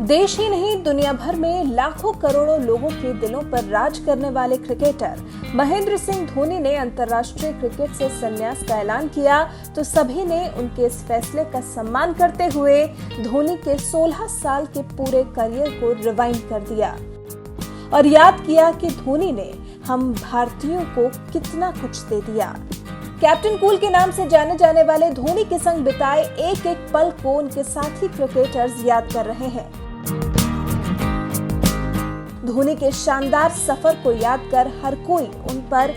देश ही नहीं दुनिया भर में लाखों करोड़ों लोगों के दिलों पर राज करने वाले क्रिकेटर महेंद्र सिंह धोनी ने अंतर्राष्ट्रीय क्रिकेट से संन्यास का ऐलान किया तो सभी ने उनके इस फैसले का सम्मान करते हुए धोनी के 16 साल के पूरे करियर को रिवाइंड कर दिया और याद किया कि धोनी ने हम भारतीयों को कितना कुछ दे दिया। कैप्टन कूल के नाम से जाने जाने वाले धोनी के संग बिताए एक एक पल को उनके साथी क्रिकेटर्स याद कर रहे हैं। धोनी के शानदार सफर को याद कर हर कोई उन पर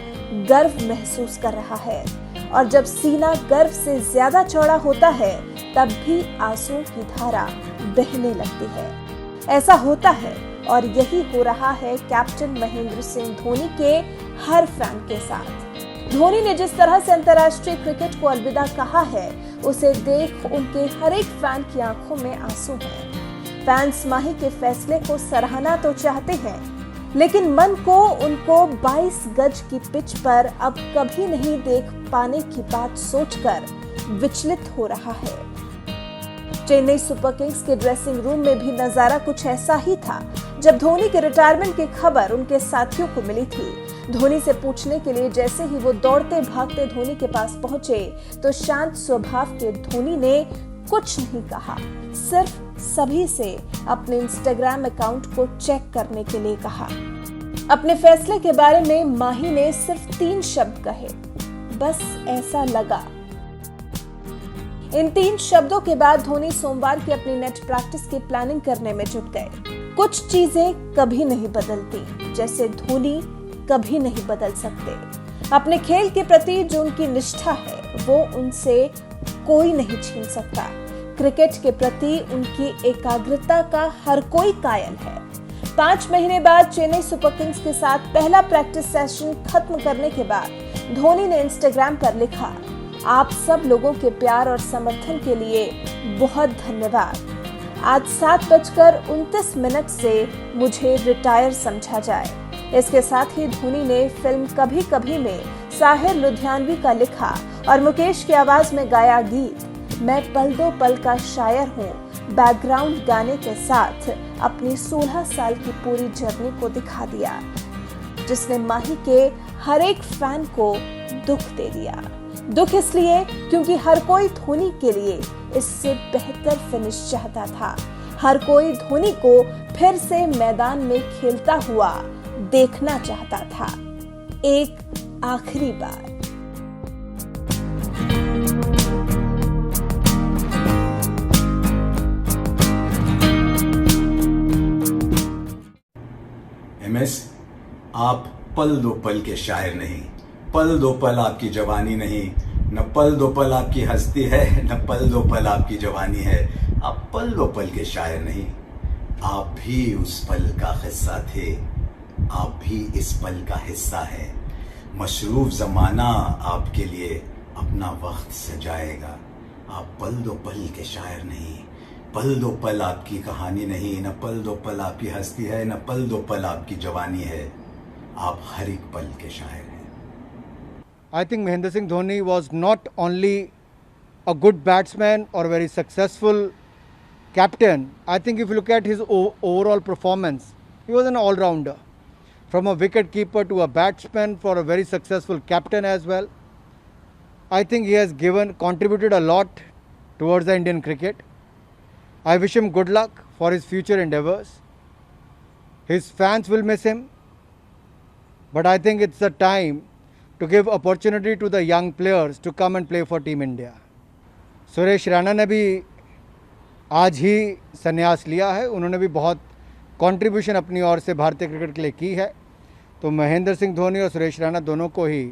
गर्व महसूस कर रहा है और जब सीना गर्व से ज्यादा चौड़ा होता है तब भी आंसुओं की धारा बहने लगती है। ऐसा होता है और यही हो रहा है कैप्टन महेंद्र सिंह धोनी के हर फैन के साथ। धोनी ने जिस तरह से अंतर्राष्ट्रीय क्रिकेट को अलविदा कहा है उसे देख उनके हर एक फैन की आंखों में आंसू हैं। फैंस माही के फैसले को सराहना तो चाहते हैं लेकिन मन को उनको 22 गज की पिच पर अब कभी नहीं देख पाने की बात सोचकर विचलित हो रहा है। चेन्नई सुपर किंग्स के ड्रेसिंग रूम में भी नजारा कुछ ऐसा ही था जब धोनी के रिटायरमेंट की खबर उनके साथियों को मिली थी। धोनी से पूछने के लिए जैसे ही वो दौड़ते भागते धोनी के पास पहुंचे तो शांत स्वभाव के धोनी ने कुछ नहीं कहा, सिर्फ सभी से अपने इंस्टाग्राम अकाउंट को चेक करने के लिए कहा। अपने फैसले के बारे में माही ने सिर्फ 3 शब्द कहे, बस ऐसा लगा। इन 3 शब्दों के बाद धोनी सोमवार की अपनी नेट प्रैक्टिस की प्लानिंग करने में जुट गए। कुछ चीजें कभी नहीं बदलती, जैसे धोनी कभी नहीं बदल सकते। अपने खेल के प्रति जो उनकी निष्ठा है वो उनसे कोई नहीं छीन सकता। क्रिकेट के प्रति उनकी एकाग्रता का हर कोई कायल है। 5 महीने बाद चेन्नई सुपर किंग्स के साथ पहला प्रैक्टिस सेशन खत्म करने के बाद धोनी ने इंस्टाग्राम पर लिखा, आप सब लोगों के प्यार और समर्थन के लिए बहुत धन्यवाद। आज 7:29 से मुझे रिटायर समझा जाए। इसके साथ ही धोनी ने फिल्म कभी कभी में साहिर लुधियानवी का लिखा और मुकेश की आवाज में गाया गीत मैं पल दो पल का शायर हूँ बैकग्राउंड गाने के साथ अपनी 16 साल की पूरी जर्नी को दिखा दिया, जिसने माही के हर एक फैन को दुख दे दिया। दुख इसलिए क्योंकि हर कोई धोनी के लिए इससे बेहतर फिनिश चाहता था। हर कोई धोनी को फिर से मैदान में खेलता हुआ देखना चाहता था, एक आखिरी बार। एमएस, आप पल दो पल के शायर नहीं, पल दो पल आपकी जवानी नहीं, न पल दो पल आपकी हस्ती है, न पल दो पल आपकी जवानी है। आप पल दो पल के शायर नहीं, आप भी उस पल का हिस्सा थे, आप भी इस पल का हिस्सा है। मशरूफ जमाना आपके लिए अपना वक्त सजाएगा। आप पल दो पल के शायर नहीं, पल दो पल आपकी कहानी नहीं, न पल दो पल आपकी हस्ती है, न पल दो पल आपकी जवानी है। आप हर एक पल के शायर हैं। I think Mahendra Singh Dhoni was not only a good batsman or a very successful captain. I think if you look at his overall performance, he was an all-rounder. From a wicket keeper to a batsman, for a very successful captain as well. I think he has contributed a lot towards the Indian cricket. I wish him good luck for his future endeavours. His fans will miss him, but I think it's the time to give opportunity to the young players to come and play for Team India. Suresh Raina ने भी आज ही संन्यास लिया है। उन्होंने भी बहुत contribution अपनी ओर से भारतीय क्रिकेट के लिए की है। तो महेंद्र सिंह धोनी और सुरेश रैना दोनों को ही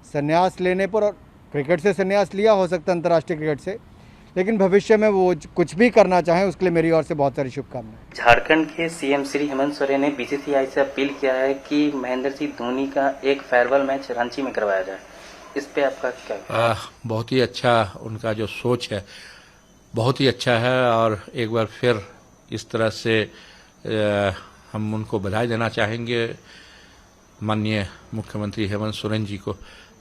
संन्यास लेने पर, और क्रिकेट से संन्यास लिया हो सकता है अंतर्राष्ट्रीय क्रिकेट से, लेकिन भविष्य में वो कुछ भी करना चाहें उसके लिए मेरी ओर से बहुत सारी शुभकामनाएं। झारखंड के सीएम श्री हेमंत सोरेन ने बीसीसीआई से अपील किया है कि महेंद्र सिंह धोनी का एक फेयरवेल मैच रांची में करवाया जाए, इस पे आपका क्या? बहुत ही अच्छा उनका जो सोच है बहुत ही अच्छा है और एक बार फिर इस तरह से हम उनको बधाई देना चाहेंगे माननीय मुख्यमंत्री हेमंत सोरेन जी को।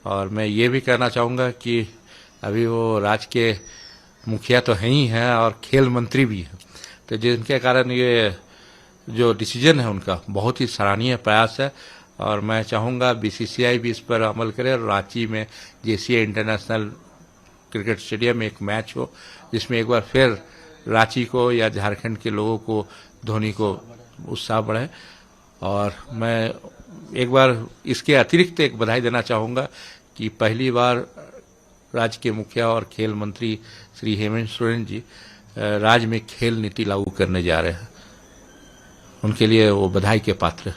और मैं ये भी कहना चाहूँगा कि अभी वो राज्य के मुखिया तो हैं ही हैं और खेल मंत्री भी हैं, तो जिनके कारण ये जो डिसीजन है उनका बहुत ही सराहनीय प्रयास है और मैं चाहूँगा बीसीसीआई भी इस पर अमल करे और रांची में जेसीए इंटरनेशनल क्रिकेट स्टेडियम में एक मैच हो जिसमें एक बार फिर रांची को या झारखंड के लोगों को धोनी को उत्साह बढ़े। और मैं एक बार इसके अतिरिक्त एक बधाई देना चाहूँगा कि पहली बार राज्य के मुखिया और खेल मंत्री श्री हेमंत सोरेन जी राज्य में खेल नीति लागू करने जा रहे हैं, उनके लिए वो बधाई के पात्र